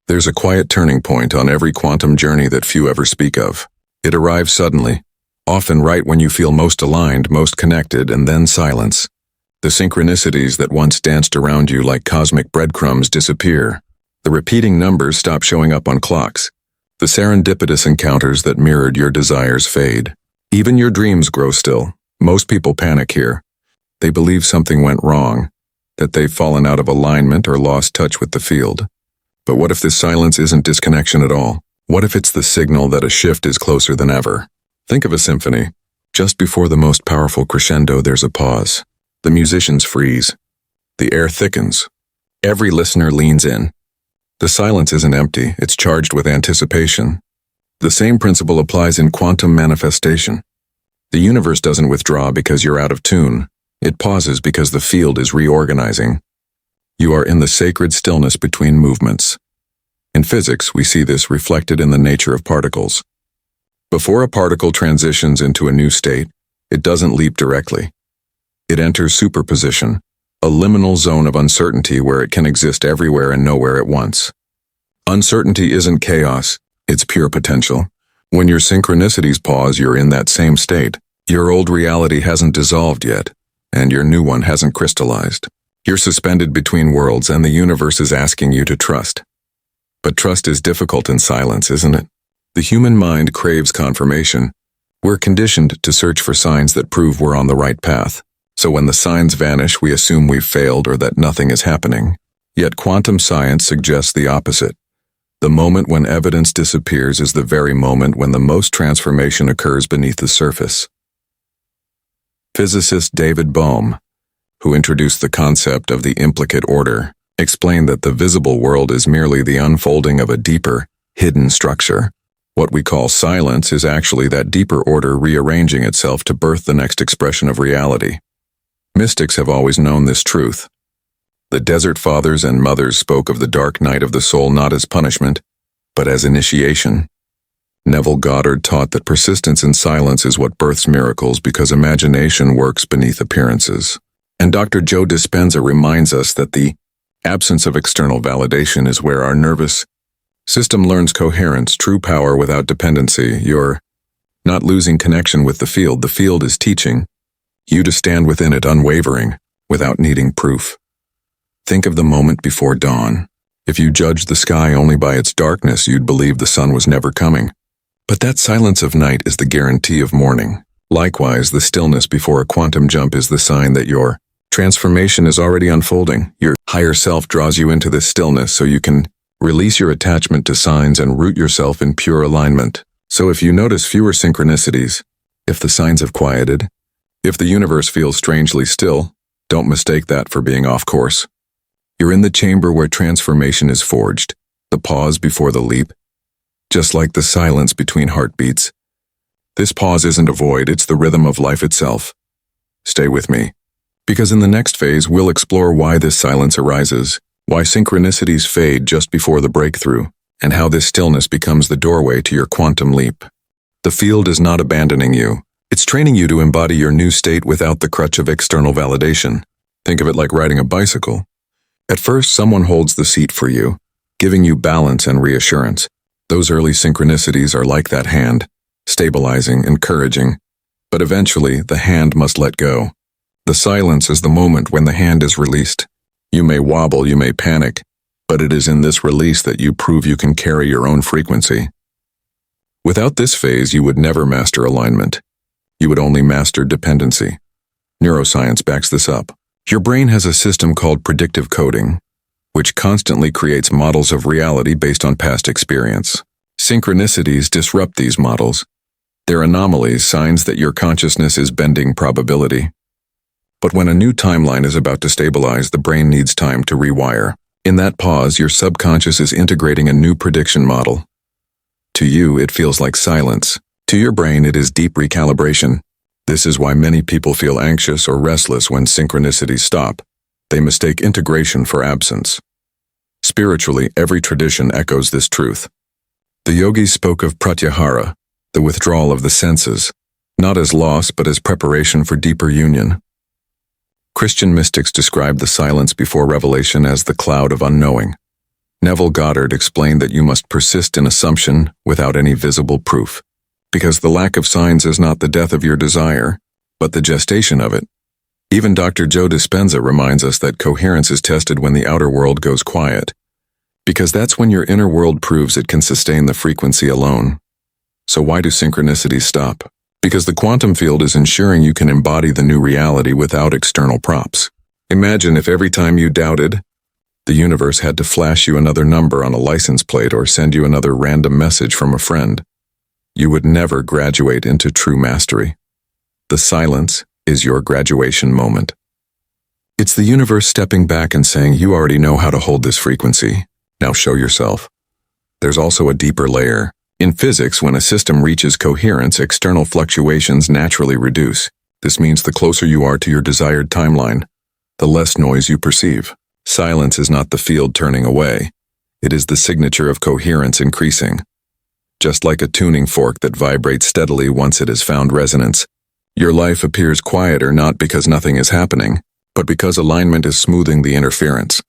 There's a quiet turning point on every quantum journey that few ever speak of. It arrives suddenly, often right when you feel most aligned, most connected, and then silence. The synchronicities that once danced around you like cosmic breadcrumbs disappear. The repeating numbers stop showing up on clocks. The serendipitous encounters that mirrored your desires fade. Even your dreams grow still. Most people panic here. They believe something went wrong, that they've fallen out of alignment or lost touch with the field. But what if this silence isn't disconnection at all? What if it's the signal that a shift is closer than ever? Think of a symphony. Just before the most powerful crescendo, there's a pause. The musicians freeze. The air thickens. Every listener leans in. The silence isn't empty, it's charged with anticipation. The same principle applies in quantum manifestation. The universe doesn't withdraw because you're out of tune. It pauses because the field is reorganizing. You are in the sacred stillness between movements. In physics, we see this reflected in the nature of particles. Before a particle transitions into a new state, it doesn't leap directly. It enters superposition, a liminal zone of uncertainty where it can exist everywhere and nowhere at once. Uncertainty isn't chaos, it's pure potential. When your synchronicities pause, you're in that same state. Your old reality hasn't dissolved yet, and your new one hasn't crystallized. You're suspended between worlds, and the universe is asking you to trust. But trust is difficult in silence, isn't it? The human mind craves confirmation. We're conditioned to search for signs that prove we're on the right path. So when the signs vanish, we assume we've failed or that nothing is happening. Yet quantum science suggests the opposite. The moment when evidence disappears is the very moment when the most transformation occurs beneath the surface. Physicist David Bohm, who introduced the concept of the implicate order, explained that the visible world is merely the unfolding of a deeper, hidden structure. What we call silence is actually that deeper order rearranging itself to birth the next expression of reality. Mystics have always known this truth. The Desert Fathers and Mothers spoke of the dark night of the soul not as punishment, but as initiation. Neville Goddard taught that persistence in silence is what births miracles because imagination works beneath appearances. And Dr. Joe Dispenza reminds us that the absence of external validation is where our nervous system learns coherence, true power without dependency. You're not losing connection with the field. The field is teaching you to stand within it unwavering, without needing proof. Think of the moment before dawn. If you judged the sky only by its darkness, you'd believe the sun was never coming. But that silence of night is the guarantee of morning. Likewise, the stillness before a quantum jump is the sign that your transformation is already unfolding. Your higher self draws you into this stillness so you can release your attachment to signs and root yourself in pure alignment. So if you notice fewer synchronicities, if the signs have quieted, if the universe feels strangely still, don't mistake that for being off course. You're in the chamber where transformation is forged, the pause before the leap. Just like the silence between heartbeats. This pause isn't a void, it's the rhythm of life itself. Stay with me, because in the next phase we'll explore why this silence arises, why synchronicities fade just before the breakthrough, and how this stillness becomes the doorway to your quantum leap. The field is not abandoning you. It's training you to embody your new state without the crutch of external validation. Think of it like riding a bicycle. At first, someone holds the seat for you, giving you balance and reassurance. Those early synchronicities are like that hand, stabilizing, encouraging. But eventually, the hand must let go. The silence is the moment when the hand is released. You may wobble, you may panic, but it is in this release that you prove you can carry your own frequency. Without this phase, you would never master alignment. You would only master dependency. Neuroscience backs this up. Your brain has a system called predictive coding, which constantly creates models of reality based on past experience. Synchronicities disrupt these models. They're anomalies, signs that your consciousness is bending probability. But when a new timeline is about to stabilize, the brain needs time to rewire. In that pause, your subconscious is integrating a new prediction model. To you, it feels like silence. To your brain, it is deep recalibration. This is why many people feel anxious or restless when synchronicities stop. They mistake integration for absence. Spiritually, every tradition echoes this truth. The yogis spoke of pratyahara, the withdrawal of the senses, not as loss but as preparation for deeper union. Christian mystics described the silence before revelation as the cloud of unknowing. Neville Goddard explained that you must persist in assumption without any visible proof, because the lack of signs is not the death of your desire, but the gestation of it. Even Dr. Joe Dispenza reminds us that coherence is tested when the outer world goes quiet, because that's when your inner world proves it can sustain the frequency alone. So why do synchronicities stop? Because the quantum field is ensuring you can embody the new reality without external props. Imagine if every time you doubted, the universe had to flash you another number on a license plate or send you another random message from a friend. You would never graduate into true mastery. The silence is your graduation moment. It's the universe stepping back and saying, you already know how to hold this frequency. Now show yourself. There's also a deeper layer. In physics, when a system reaches coherence, external fluctuations naturally reduce. This means the closer you are to your desired timeline, the less noise you perceive. Silence is not the field turning away. It is the signature of coherence increasing. Just like a tuning fork that vibrates steadily once it has found resonance, your life appears quieter not because nothing is happening, but because alignment is smoothing the interference.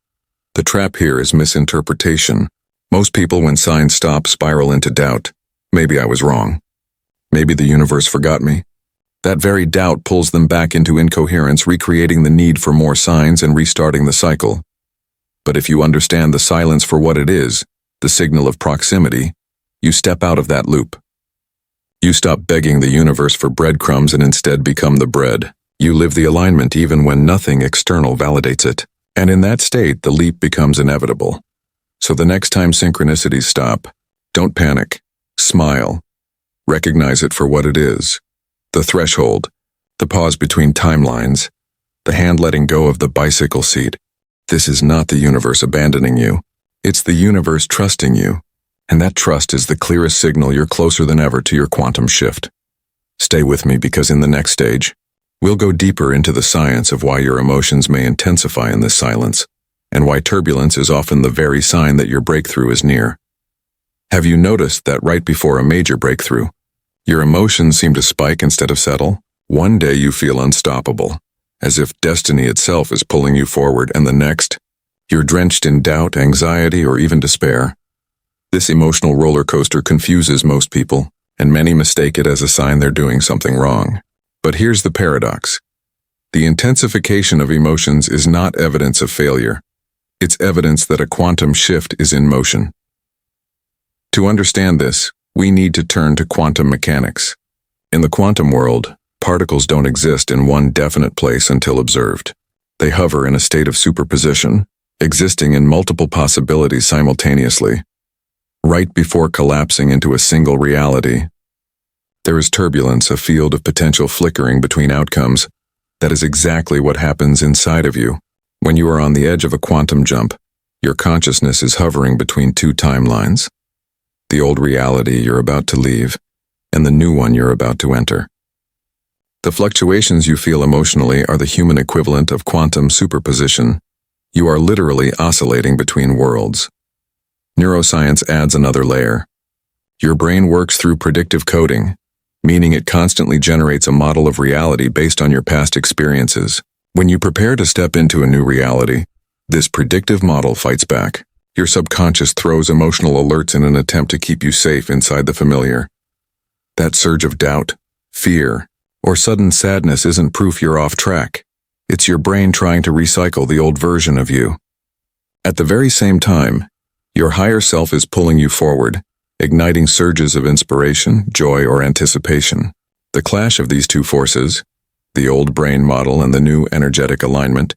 The trap here is misinterpretation. Most people, when signs stop, spiral into doubt. Maybe I was wrong. Maybe the universe forgot me. That very doubt pulls them back into incoherence, recreating the need for more signs and restarting the cycle. But if you understand the silence for what it is, the signal of proximity, you step out of that loop. You stop begging the universe for breadcrumbs and instead become the bread. You live the alignment even when nothing external validates it. And in that state, the leap becomes inevitable. So the next time synchronicities stop, don't panic. Smile. Recognize it for what it is. The threshold, the pause between timelines, the hand letting go of the bicycle seat. This is not the universe abandoning you. It's the universe trusting you. And that trust is the clearest signal you're closer than ever to your quantum shift. Stay with me, because in the next stage, we'll go deeper into the science of why your emotions may intensify in this silence, and why turbulence is often the very sign that your breakthrough is near. Have you noticed that right before a major breakthrough, your emotions seem to spike instead of settle? One day you feel unstoppable, as if destiny itself is pulling you forward, and the next, you're drenched in doubt, anxiety, or even despair. This emotional roller coaster confuses most people, and many mistake it as a sign they're doing something wrong. But here's the paradox. The intensification of emotions is not evidence of failure. It's evidence that a quantum shift is in motion. To understand this, we need to turn to quantum mechanics. In the quantum world, particles don't exist in one definite place until observed. They hover in a state of superposition, existing in multiple possibilities simultaneously, right before collapsing into a single reality. There is turbulence, a field of potential flickering between outcomes. That is exactly what happens inside of you. When you are on the edge of a quantum jump, your consciousness is hovering between two timelines. The old reality you're about to leave, and the new one you're about to enter. The fluctuations you feel emotionally are the human equivalent of quantum superposition. You are literally oscillating between worlds. Neuroscience adds another layer. Your brain works through predictive coding, meaning it constantly generates a model of reality based on your past experiences. When you prepare to step into a new reality, this predictive model fights back. Your subconscious throws emotional alerts in an attempt to keep you safe inside the familiar. That surge of doubt, fear, or sudden sadness isn't proof you're off track. It's your brain trying to recycle the old version of you. At the very same time, your higher self is pulling you forward, igniting surges of inspiration, joy, or anticipation. The clash of these two forces, the old brain model and the new energetic alignment,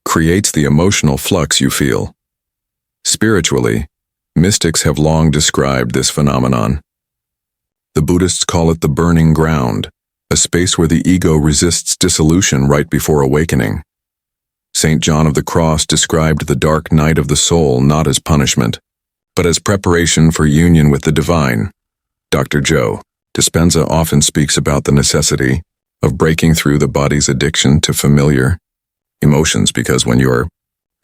creates the emotional flux you feel. Spiritually, mystics have long described this phenomenon. The Buddhists call it the burning ground, a space where the ego resists dissolution right before awakening. St. John of the Cross described the dark night of the soul not as punishment, but as preparation for union with the divine. Dr. Joe Dispenza often speaks about the necessity of breaking through the body's addiction to familiar emotions, because when you're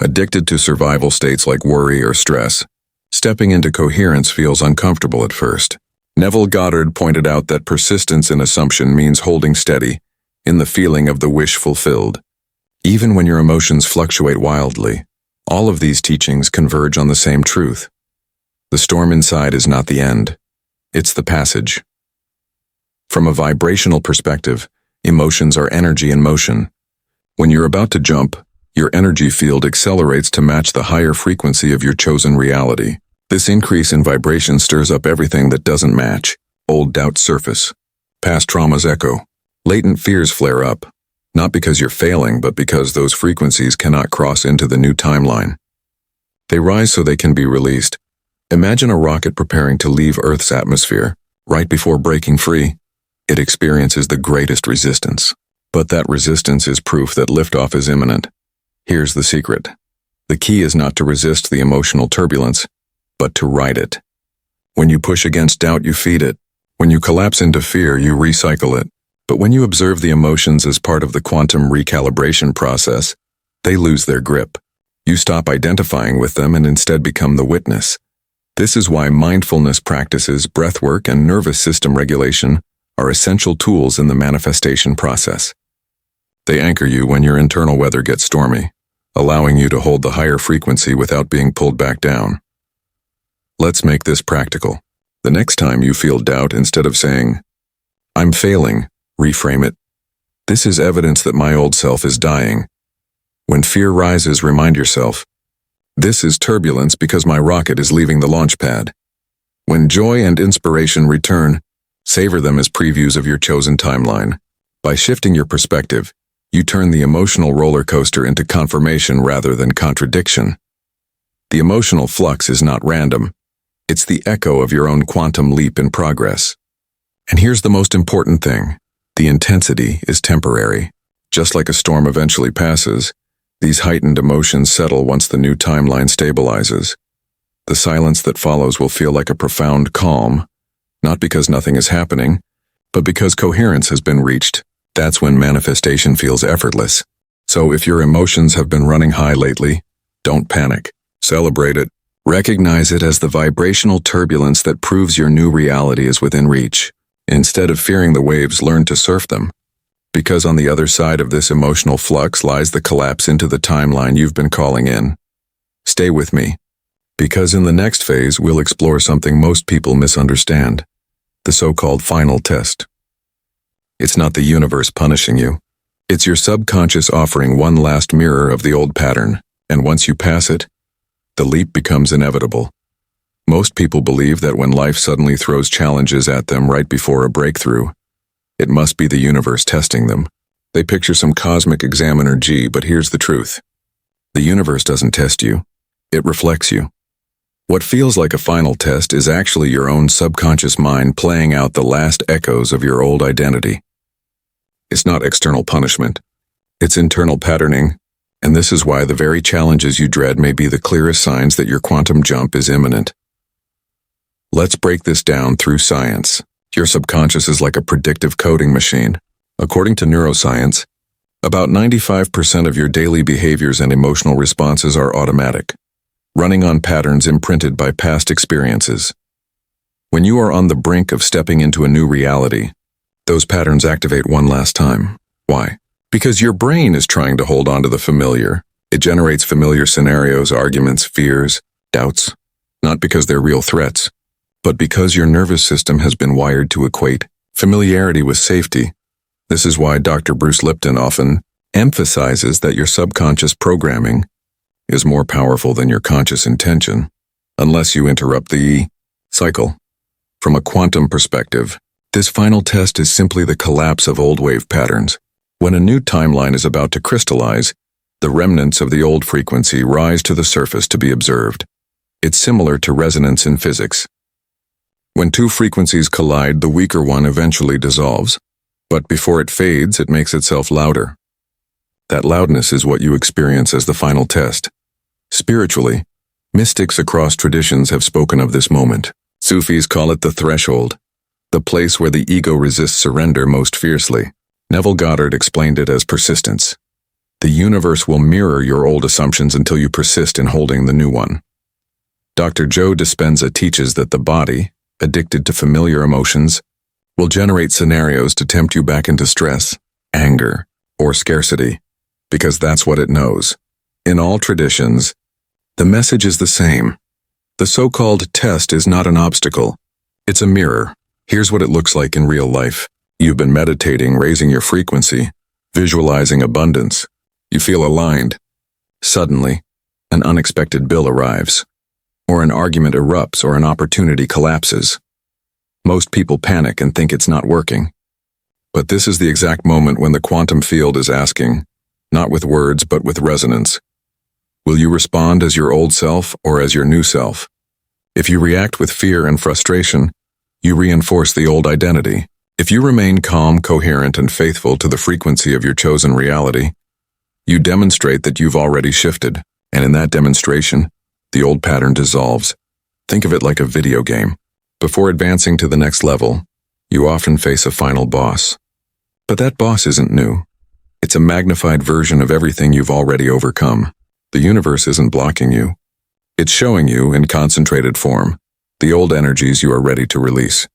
addicted to survival states like worry or stress, stepping into coherence feels uncomfortable at first. Neville Goddard pointed out that persistence in assumption means holding steady in the feeling of the wish fulfilled. Even when your emotions fluctuate wildly, All of these teachings converge on the same truth. The storm inside is not the end. It's the passage. From a vibrational perspective, emotions are energy in motion. When you're about to jump, your energy field accelerates to match the higher frequency of your chosen reality. This increase in vibration stirs up everything that doesn't match. Old doubts surface. Past traumas echo. Latent fears flare up. Not because you're failing, but because those frequencies cannot cross into the new timeline. They rise so they can be released. Imagine a rocket preparing to leave Earth's atmosphere. Right before breaking free, it experiences the greatest resistance. But that resistance is proof that liftoff is imminent. Here's the secret. The key is not to resist the emotional turbulence, but to ride it. When you push against doubt, you feed it. When you collapse into fear, you recycle it. But when you observe the emotions as part of the quantum recalibration process, they lose their grip. You stop identifying with them and instead become the witness. This is why mindfulness practices, breathwork, and nervous system regulation are essential tools in the manifestation process. They anchor you when your internal weather gets stormy, allowing you to hold the higher frequency without being pulled back down. Let's make this practical. The next time you feel doubt, instead of saying, "I'm failing," reframe it. "This is evidence that my old self is dying." When fear rises, remind yourself, "This is turbulence because my rocket is leaving the launch pad." When joy and inspiration return, savor them as previews of your chosen timeline. By shifting your perspective, you turn the emotional roller coaster into confirmation rather than contradiction. The emotional flux is not random. It's the echo of your own quantum leap in progress. And here's the most important thing. The intensity is temporary. Just like a storm eventually passes, these heightened emotions settle once the new timeline stabilizes. The silence that follows will feel like a profound calm, not because nothing is happening, but because coherence has been reached. That's when manifestation feels effortless. So if your emotions have been running high lately, don't panic. Celebrate it. Recognize it as the vibrational turbulence that proves your new reality is within reach. Instead of fearing the waves, learn to surf them. Because on the other side of this emotional flux lies the collapse into the timeline you've been calling in. Stay with me, because in the next phase we'll explore something most people misunderstand, the so-called final test. It's not the universe punishing you. It's your subconscious offering one last mirror of the old pattern, and once you pass it, the leap becomes inevitable. Most people believe that when life suddenly throws challenges at them right before a breakthrough, it must be the universe testing them. They picture some cosmic examiner G, but here's the truth. The universe doesn't test you. It reflects you. What feels like a final test is actually your own subconscious mind playing out the last echoes of your old identity. It's not external punishment. It's internal patterning, and this is why the very challenges you dread may be the clearest signs that your quantum jump is imminent. Let's break this down through science. Your subconscious is like a predictive coding machine. According to neuroscience, about 95% of your daily behaviors and emotional responses are automatic, running on patterns imprinted by past experiences. When you are on the brink of stepping into a new reality, those patterns activate one last time. Why? Because your brain is trying to hold on to the familiar. It generates familiar scenarios, arguments, fears, doubts, not because they're real threats, but because your nervous system has been wired to equate familiarity with safety. This is why Dr. Bruce Lipton often emphasizes that your subconscious programming is more powerful than your conscious intention, unless you interrupt the cycle. From a quantum perspective, this final test is simply the collapse of old wave patterns. When a new timeline is about to crystallize, the remnants of the old frequency rise to the surface to be observed. It's similar to resonance in physics. When two frequencies collide, the weaker one eventually dissolves, but before it fades, it makes itself louder. That loudness is what you experience as the final test. Spiritually, mystics across traditions have spoken of this moment. Sufis call it the threshold, the place where the ego resists surrender most fiercely. Neville Goddard explained it as persistence. The universe will mirror your old assumptions until you persist in holding the new one. Dr. Joe Dispenza teaches that the body, addicted to familiar emotions, will generate scenarios to tempt you back into stress, anger, or scarcity, because that's what it knows. In all traditions, The message is the same. The so-called test is not an obstacle. It's a mirror. Here's what it looks like in real life. You've been meditating, raising your frequency, visualizing abundance. You feel aligned. Suddenly, an unexpected bill arrives, or an argument erupts, or an opportunity collapses. Most people panic and think it's not working. But this is the exact moment when the quantum field is asking, not with words but with resonance, will you respond as your old self or as your new self? If you react with fear and frustration, you reinforce the old identity. If you remain calm, coherent, and faithful to the frequency of your chosen reality, you demonstrate that you've already shifted, and in that demonstration, the old pattern dissolves. Think of it like a video game. Before advancing to the next level, you often face a final boss. But that boss isn't new. It's a magnified version of everything you've already overcome. The universe isn't blocking you. It's showing you, in concentrated form, the old energies you are ready to release.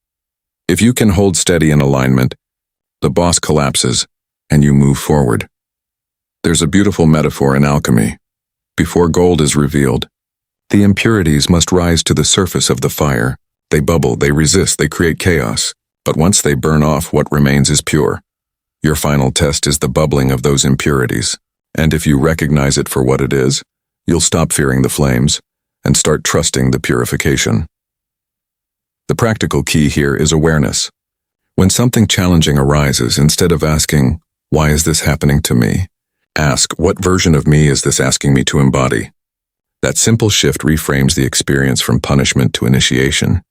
If you can hold steady in alignment, the boss collapses, and you move forward. There's a beautiful metaphor in alchemy. Before gold is revealed, the impurities must rise to the surface of the fire. They bubble, they resist, they create chaos. But once they burn off, what remains is pure. Your final test is the bubbling of those impurities. And if you recognize it for what it is, you'll stop fearing the flames and start trusting the purification. The practical key here is awareness. When something challenging arises, instead of asking, "Why is this happening to me?" ask, "What version of me is this asking me to embody?" That simple shift reframes the experience from punishment to initiation.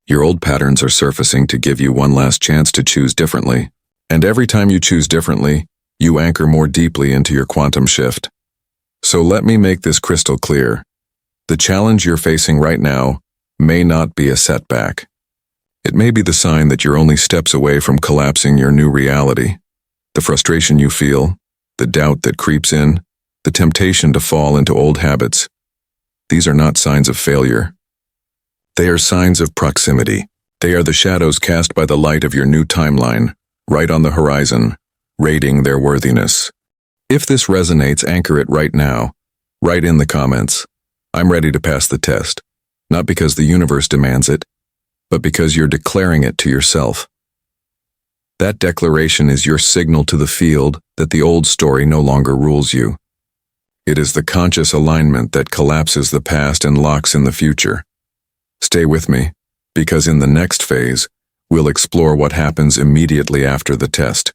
Your old patterns are surfacing to give you one last chance to choose differently. And every time you choose differently, you anchor more deeply into your quantum shift. So let me make this crystal clear. The challenge you're facing right now may not be a setback. It may be the sign that you're only steps away from collapsing your new reality. The frustration you feel, the doubt that creeps in, the temptation to fall into old habits, these are not signs of failure. They are signs of proximity. They are the shadows cast by the light of your new timeline, right on the horizon, rating their worthiness. If this resonates, anchor it right now. Write in the comments, "I'm ready to pass the test," not because the universe demands it, but because you're declaring it to yourself. That declaration is your signal to the field that the old story no longer rules you. It is the conscious alignment that collapses the past and locks in the future. Stay with me, because in the next phase, we'll explore what happens immediately after the test.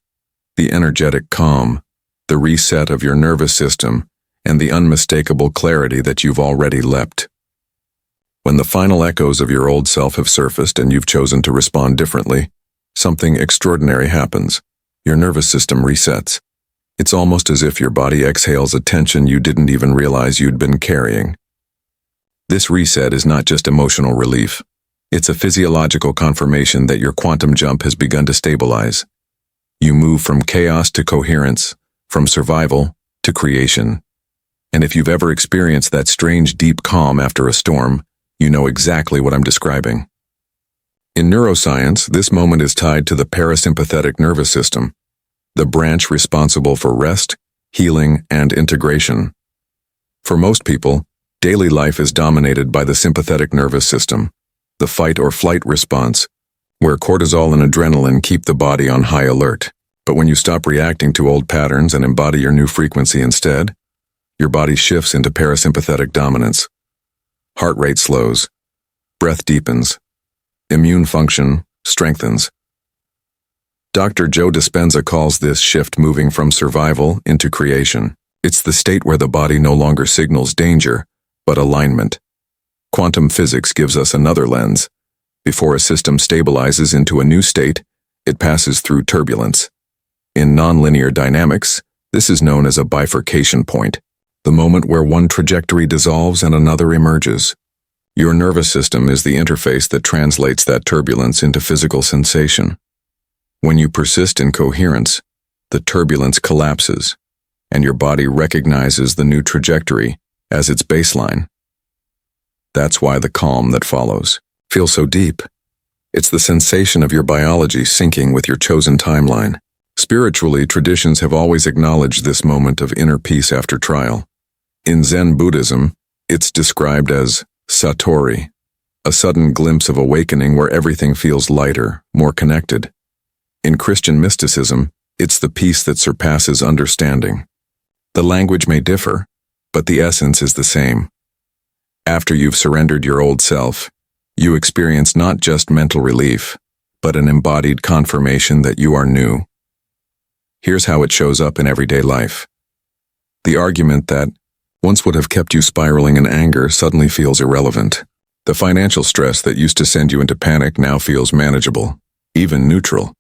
The energetic calm, the reset of your nervous system, and the unmistakable clarity that you've already leapt. When the final echoes of your old self have surfaced and you've chosen to respond differently, something extraordinary happens. Your nervous system resets. It's almost as if your body exhales a tension you didn't even realize you'd been carrying. This reset is not just emotional relief. It's a physiological confirmation that your quantum jump has begun to stabilize. You move from chaos to coherence, from survival to creation. And if you've ever experienced that strange deep calm after a storm, you know exactly what I'm describing. In neuroscience, this moment is tied to the parasympathetic nervous system, the branch responsible for rest, healing, and integration. For most people, daily life is dominated by the sympathetic nervous system, the fight or flight response, where cortisol and adrenaline keep the body on high alert. But when you stop reacting to old patterns and embody your new frequency instead, your body shifts into parasympathetic dominance. Heart rate slows, breath deepens, immune function strengthens. Dr. Joe Dispenza calls this shift moving from survival into creation. It's the state where the body no longer signals danger, but alignment. Quantum physics gives us another lens. Before a system stabilizes into a new state, it passes through turbulence. In nonlinear dynamics, this is known as a bifurcation point, the moment where one trajectory dissolves and another emerges. Your nervous system is the interface that translates that turbulence into physical sensation. When you persist in coherence, the turbulence collapses, and your body recognizes the new trajectory as its baseline. That's why the calm that follows feels so deep. It's the sensation of your biology syncing with your chosen timeline. Spiritually, traditions have always acknowledged this moment of inner peace after trial. In Zen Buddhism, It's described as satori, a sudden glimpse of awakening where everything feels lighter, more connected. In Christian mysticism, it's the peace that surpasses understanding. The language may differ, but the essence is the same. After you've surrendered your old self, you experience not just mental relief, but an embodied confirmation that you are new. Here's how it shows up in everyday life. The argument that once would have kept you spiraling in anger suddenly feels irrelevant. The financial stress that used to send you into panic now feels manageable, even neutral.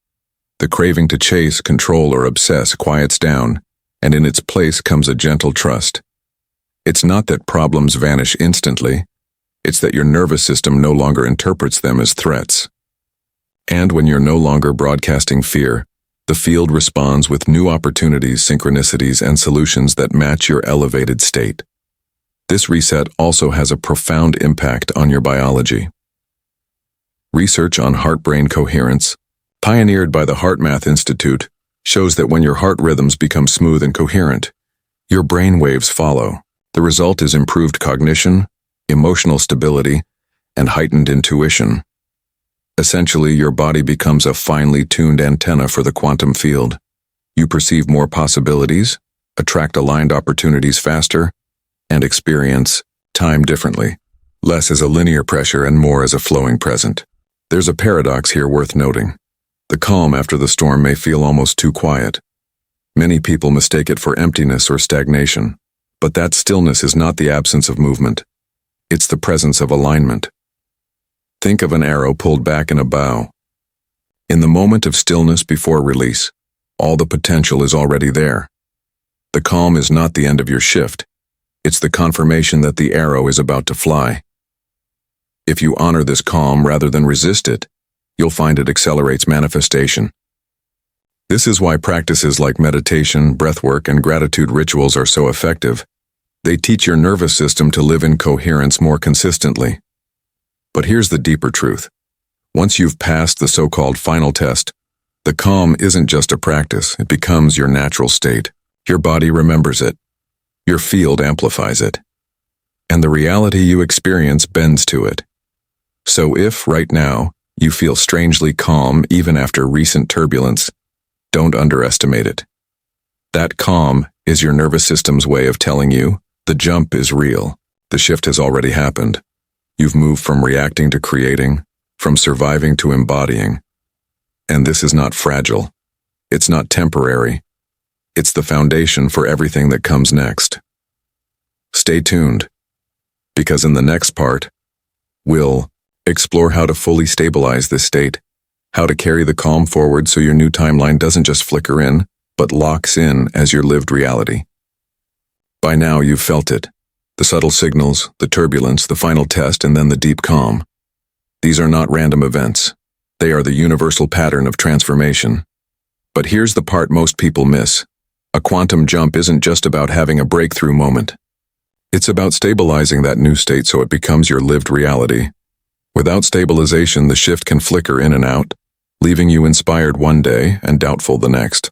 The craving to chase, control, or obsess quiets down, and in its place comes a gentle trust. It's not that problems vanish instantly, it's that your nervous system no longer interprets them as threats. And when you're no longer broadcasting fear, the field responds with new opportunities, synchronicities, and solutions that match your elevated state. This reset also has a profound impact on your biology. Research on heart-brain coherence, pioneered by the HeartMath Institute, shows that when your heart rhythms become smooth and coherent, your brain waves follow. The result is improved cognition, emotional stability, and heightened intuition. Essentially, your body becomes a finely tuned antenna for the quantum field. You perceive more possibilities, attract aligned opportunities faster, and experience time differently, less as a linear pressure and more as a flowing present. There's a paradox here worth noting. The calm after the storm may feel almost too quiet. Many people mistake it for emptiness or stagnation, but that stillness is not the absence of movement. It's the presence of alignment. Think of an arrow pulled back in a bow. In the moment of stillness before release, all the potential is already there. The calm is not the end of your shift. It's the confirmation that the arrow is about to fly. If you honor this calm rather than resist it, you'll find it accelerates manifestation. This is why practices like meditation, breathwork, and gratitude rituals are so effective. They teach your nervous system to live in coherence more consistently. But here's the deeper truth. Once you've passed the so-called final test, the calm isn't just a practice, it becomes your natural state. Your body remembers it. Your field amplifies it. And the reality you experience bends to it. So if, right now, you feel strangely calm even after recent turbulence, don't underestimate it. That calm is your nervous system's way of telling you, the jump is real, the shift has already happened. You've moved from reacting to creating, from surviving to embodying. And this is not fragile. It's not temporary. It's the foundation for everything that comes next. Stay tuned, because in the next part, we'll explore how to fully stabilize this state, how to carry the calm forward so your new timeline doesn't just flicker in, but locks in as your lived reality. By now you've felt it. The subtle signals, the turbulence, the final test, and then the deep calm. These are not random events. They are the universal pattern of transformation. But here's the part most people miss. A quantum jump isn't just about having a breakthrough moment. It's about stabilizing that new state so it becomes your lived reality. Without stabilization, the shift can flicker in and out, leaving you inspired one day and doubtful the next.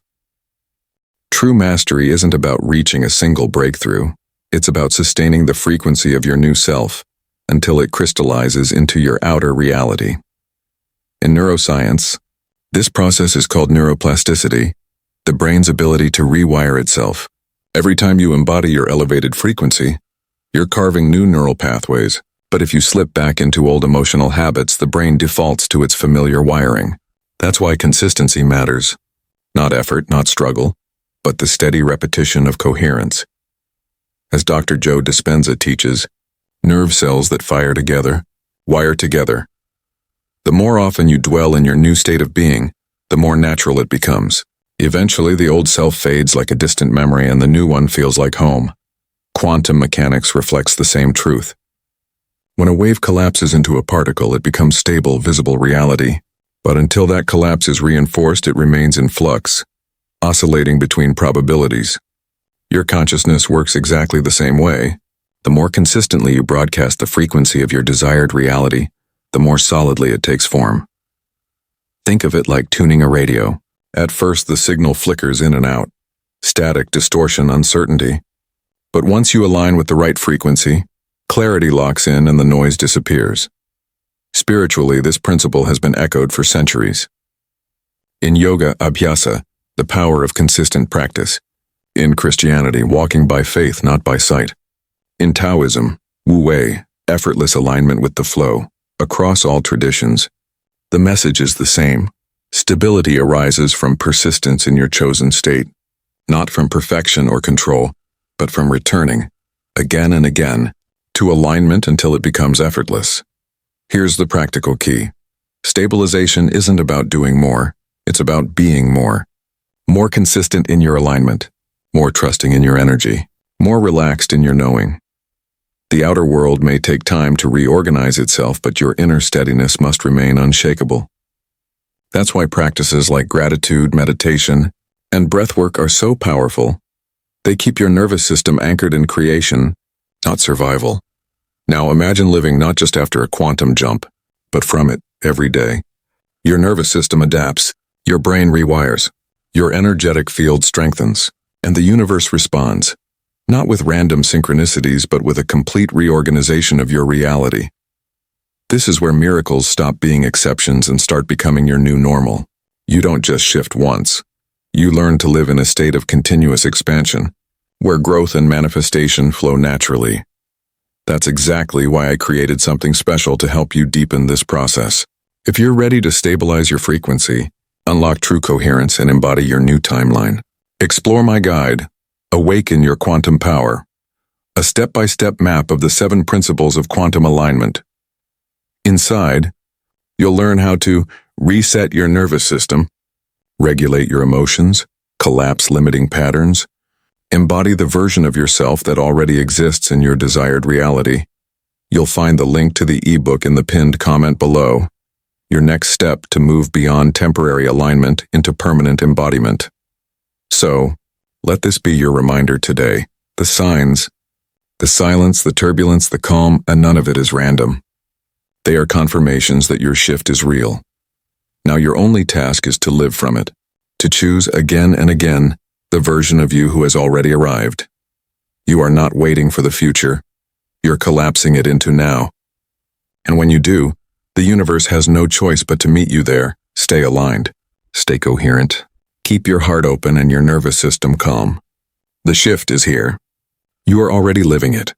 True mastery isn't about reaching a single breakthrough. It's about sustaining the frequency of your new self until it crystallizes into your outer reality. In neuroscience, this process is called neuroplasticity, the brain's ability to rewire itself. Every time you embody your elevated frequency, you're carving new neural pathways. But if you slip back into old emotional habits, the brain defaults to its familiar wiring. That's why consistency matters. Not effort, not struggle, but the steady repetition of coherence. As Dr. Joe Dispenza teaches, nerve cells that fire together, wire together. The more often you dwell in your new state of being, the more natural it becomes. Eventually, the old self fades like a distant memory and the new one feels like home. Quantum mechanics reflects the same truth. When a wave collapses into a particle, it becomes stable, visible reality. But until that collapse is reinforced, it remains in flux, oscillating between probabilities. Your consciousness works exactly the same way. The more consistently you broadcast the frequency of your desired reality, the more solidly it takes form. Think of it like tuning a radio. At first, the signal flickers in and out. Static, distortion, uncertainty. But once you align with the right frequency, Clarity locks in and the noise disappears. Spiritually, this principle has been echoed for centuries. In yoga, abhyasa, the power of consistent practice. In Christianity, walking by faith, not by sight. In Taoism, wu wei, effortless alignment with the flow. Across all traditions, the message is the same. Stability arises from persistence in your chosen state, not from perfection or control, but from returning, again and again, to alignment until it becomes effortless. Here's the practical key. Stabilization isn't about doing more, it's about being more. More consistent in your alignment, more trusting in your energy, more relaxed in your knowing. The outer world may take time to reorganize itself, but your inner steadiness must remain unshakable. That's why practices like gratitude, meditation, and breathwork are so powerful. They keep your nervous system anchored in creation, not survival. Now imagine living not just after a quantum jump, but from it, every day. Your nervous system adapts, your brain rewires, your energetic field strengthens, and the universe responds. Not with random synchronicities, but with a complete reorganization of your reality. This is where miracles stop being exceptions and start becoming your new normal. You don't just shift once. You learn to live in a state of continuous expansion, where growth and manifestation flow naturally. That's exactly why I created something special to help you deepen this process. If you're ready to stabilize your frequency, unlock true coherence, and embody your new timeline, explore my guide, Awaken Your Quantum Power, a step-by-step map of the 7 principles of quantum alignment. Inside, you'll learn how to reset your nervous system, regulate your emotions, collapse limiting patterns, embody the version of yourself that already exists in your desired reality. You'll find the link to the ebook in the pinned comment below, your next step to move beyond temporary alignment into permanent embodiment. So, let this be your reminder today. The signs, the silence, the turbulence, the calm, and none of it is random. They are confirmations that your shift is real. Now your only task is to live from it, to choose again and again the version of you who has already arrived. You are not waiting for the future. You're collapsing it into now. And when you do, the universe has no choice but to meet you there. Stay aligned. Stay coherent. Keep your heart open and your nervous system calm. The shift is here. You are already living it.